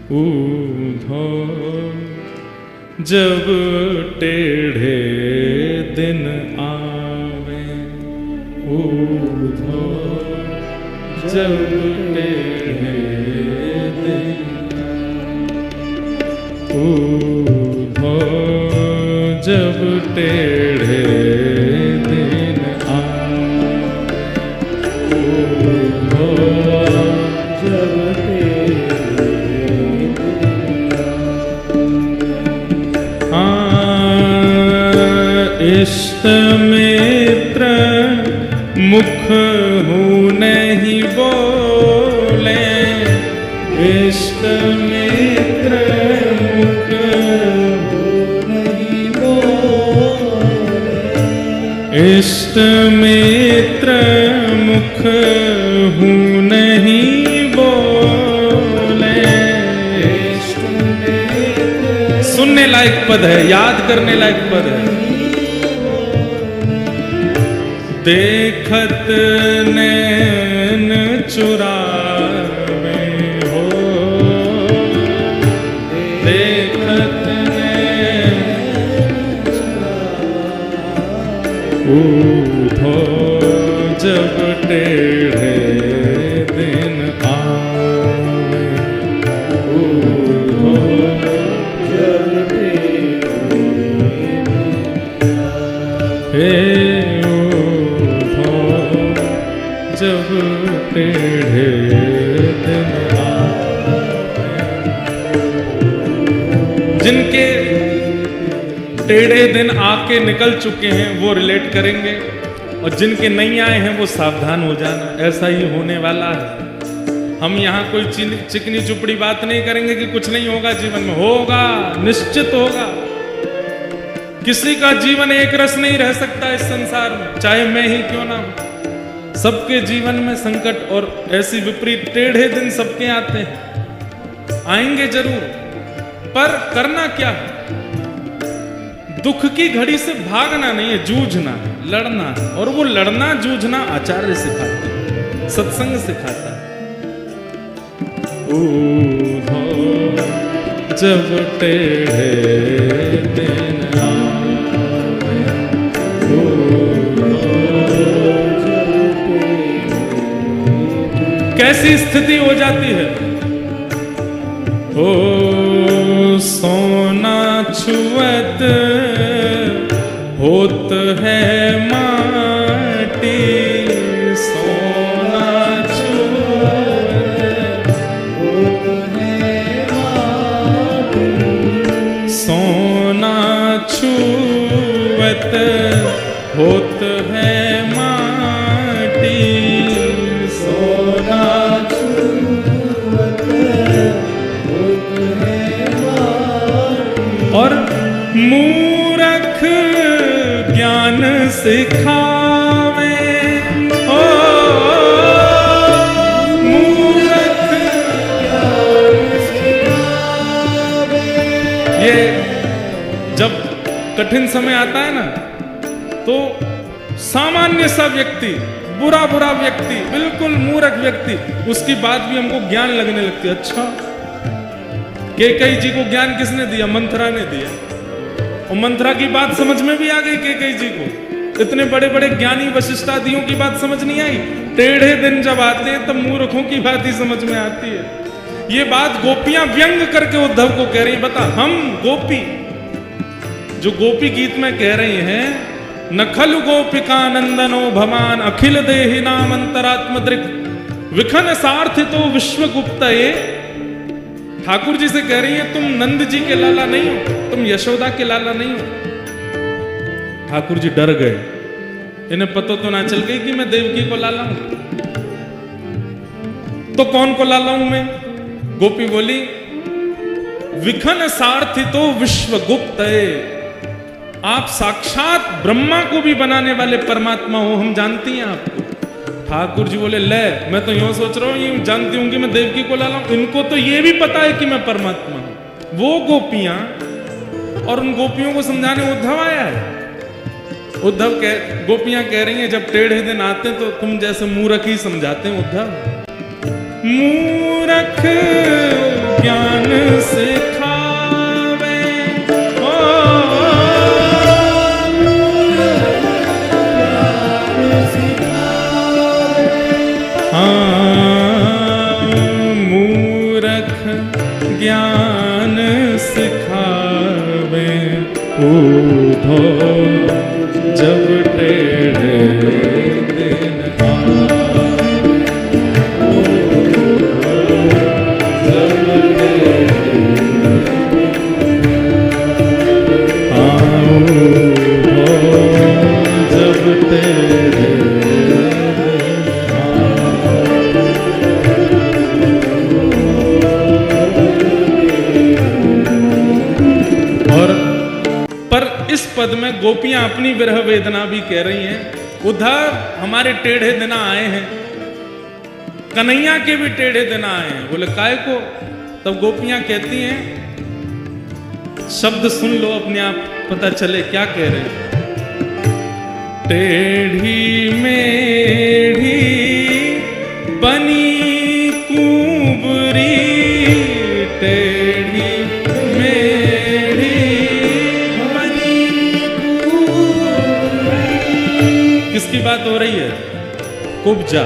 उद्धव जब टेढ़े दिन आवे, उद्धव जब टेढ़े दिन, उद्धव जब टेढ़े दिन आवे, उद्धव जब इष्ट मित्र मुख हूँ नहीं बोले, इष्ट मित्र मुख हूँ नहीं बोले, इष्ट मित्र मुख हूँ नहीं बोले। सुनने लायक पद है, याद करने लायक पद है। देखत नैन चुरावे हो, देखत नैन उद्धव जब टेढ़े दिन आवे, उद्धव जब टेढ़े जब टेढ़े दिन आवे। जिनके टेढ़े दिन आके निकल चुके हैं वो रिलेट करेंगे, और जिनके नहीं आए हैं वो सावधान हो जाना, ऐसा ही होने वाला है। हम यहाँ कोई चिकनी चुपड़ी बात नहीं करेंगे कि कुछ नहीं होगा जीवन में, होगा, निश्चित होगा। किसी का जीवन एक रस नहीं रह सकता इस संसार में, चाहे मैं ही क्यों ना हूं। सबके जीवन में संकट और ऐसी विपरीत टेढ़े दिन सबके आते हैं, आएंगे जरूर, पर करना क्या है? दुख की घड़ी से भागना नहीं है, जूझना, लड़ना। और वो लड़ना जूझना आचार्य सिखाते हैं, सत्संग सिखाता है। उद्धव जब टेढ़े दिन कैसी स्थिति हो जाती है? ओ सोना छुअत होत है माटी, सोना छुअत होत है माटी, सोना छुअत होत है माटी, सोना छुअत होत है माटी। और मूरख ज्ञान सिखावे, ओ मूरख ज्ञान सिखावे। ये जब कठिन समय आता है ना, तो सामान्य सा व्यक्ति, बुरा बुरा व्यक्ति, बिल्कुल मूर्ख व्यक्ति, उसकी बात भी हमको ज्ञान लगने लगती है। अच्छा, कैकेयी जी को ज्ञान किसने दिया? मंथरा ने दिया। और मंथरा की बात समझ में भी आ गई कैकेयी जी को। इतने बड़े बड़े ज्ञानी वशिष्ठादियों की बात समझ नहीं आई। टेढ़े दिन जब आते हैं तब मूर्खों की बात ही समझ में आती है। ये बात गोपियां व्यंग करके उद्धव को कह रही, बता हम गोपी, जो गोपी गीत में कह रही हैं, नखलु गोपिका नंदनो भवान अखिल देहि नाम अंतरात्म दृक् विखन सार्थितो विश्वगुप्त। ये ठाकुर जी से कह रही है, तुम नंद जी के लाला नहीं हो, तुम यशोदा के लाला नहीं हो। ठाकुर जी डर गए, इन्हें पता तो ना चल गई कि मैं देवकी को लाला हूं। तो कौन को लाला हूं मैं? गोपी बोली, विखन सार्थितो विश्वगुप्त। आप साक्षात ब्रह्मा को भी बनाने वाले परमात्मा हो, हम जानती हैं आपको। ठाकुर जी बोले, ले मैं तो यूं सोच रहा हूं, ये जानती हूं कि मैं देवकी को लाला हूं, इनको तो ये भी पता है कि मैं परमात्मा हूं। वो गोपियां, और उन गोपियों को समझाने उद्धव आया है। गोपियां कह रही हैं, जब टेढ़े दिन आते तो तुम जैसे मूर्ख ही समझाते हैं उद्धव। मूर्ख ज्ञान पद में गोपियां अपनी विरह वेदना भी कह रही हैं, उद्धव हमारे टेढ़े दिन आए हैं, कन्हैया के भी टेढ़े दिन आए हैं। बोले काय को? तब गोपियां कहती हैं, शब्द सुन लो अपने आप पता चले क्या कह रहे हैं। टेढ़ी मेढ़ी बनी कुंवरी, टेढ़ी मेढ़ी बनी कुंवरी। किसकी बात हो रही है? कुब्जा।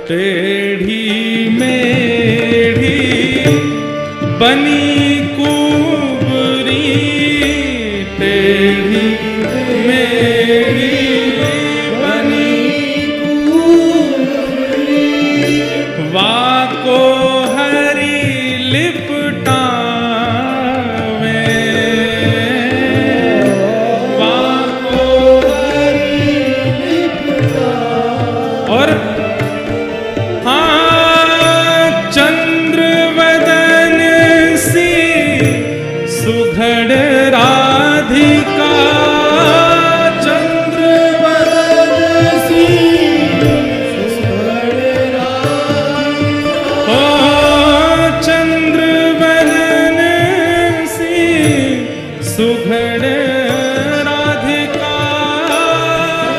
टेढ़ी मेढ़ी बनी कुंवरी, टेढ़ी मेढ़ी बनी कुंवरी, वाको हरी लिपटावे, वाको हरी लिपटावे। और सुघड़ राधिका, चंद्रवदन सी सुघड़ राधिका, ओ चंद्रवदन सी सुघड़ राधिका,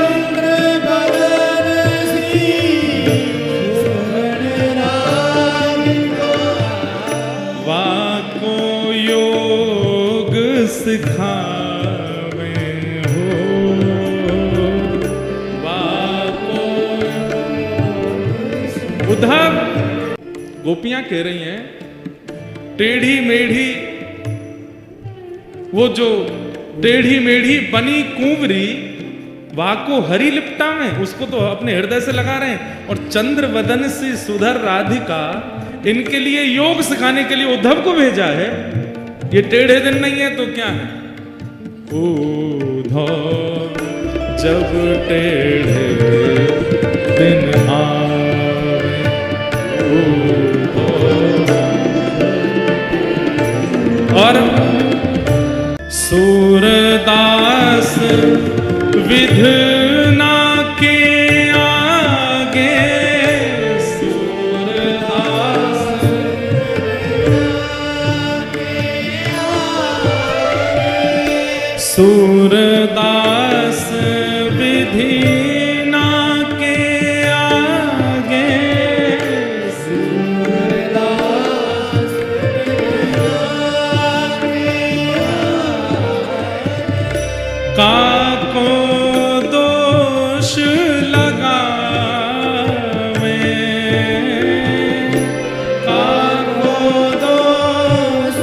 चंद्रवदन सी सुघड़ राधिका, वाको योग सिखावे हो, वाको। उद्धव गोपियां कह रही हैं, टेढ़ी मेढ़ी, वो जो टेढ़ी मेढ़ी बनी कुंवरी, वाको हरी लिपटा में, उसको तो अपने हृदय से लगा रहे हैं। और चंद्रवदन से सुधर राधिका, इनके लिए योग सिखाने के लिए उद्धव को भेजा है। ये टेढ़े दिन नहीं है तो क्या है? उद्धव जब टेढ़े दिन आवे, और सूरदास विधना के आगे, सूरदास विधिना के आगे, सूरदास काको दोष लगावे, काको दोष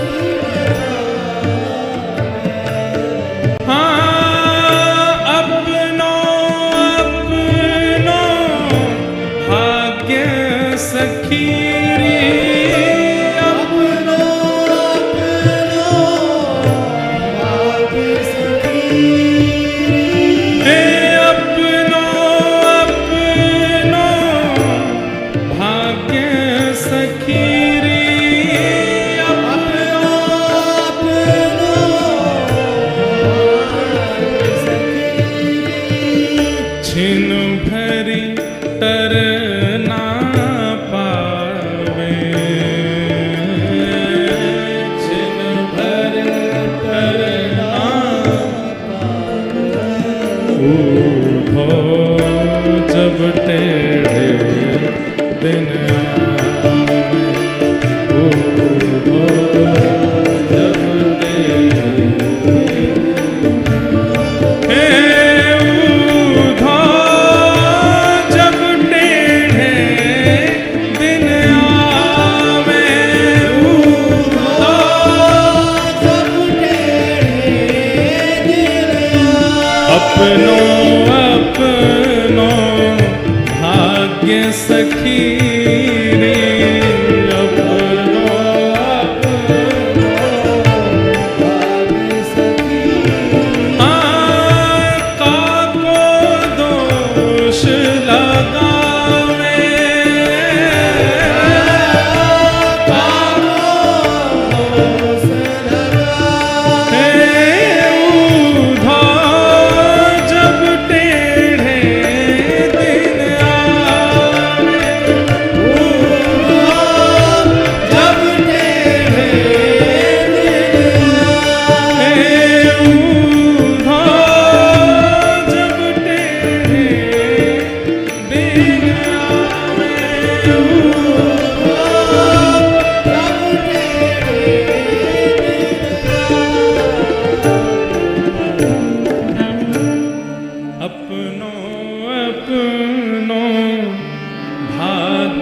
सखीरी, अपनो भाग्य सखीरी, अपनो भाग्य सखीरी, अपनो भाग्य सखीरी, छिन भरी तरना जब टेढ़े दिन आवे।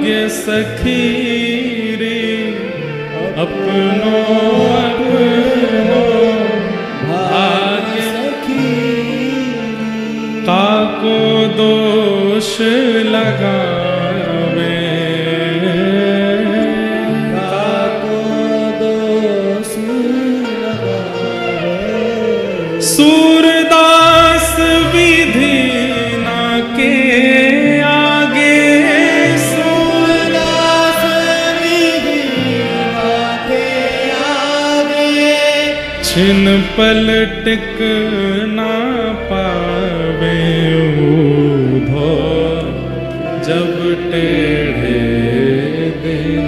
भाग्य सखी रे अपनो अपनो भाग्य सखी काको दोष लगावे काको दोष लगावे सूरदास विधि ना के आगे सूरदास विधि ना के आगे छिन पल टिक ना पावे ऊधो जब टेढ़े दिन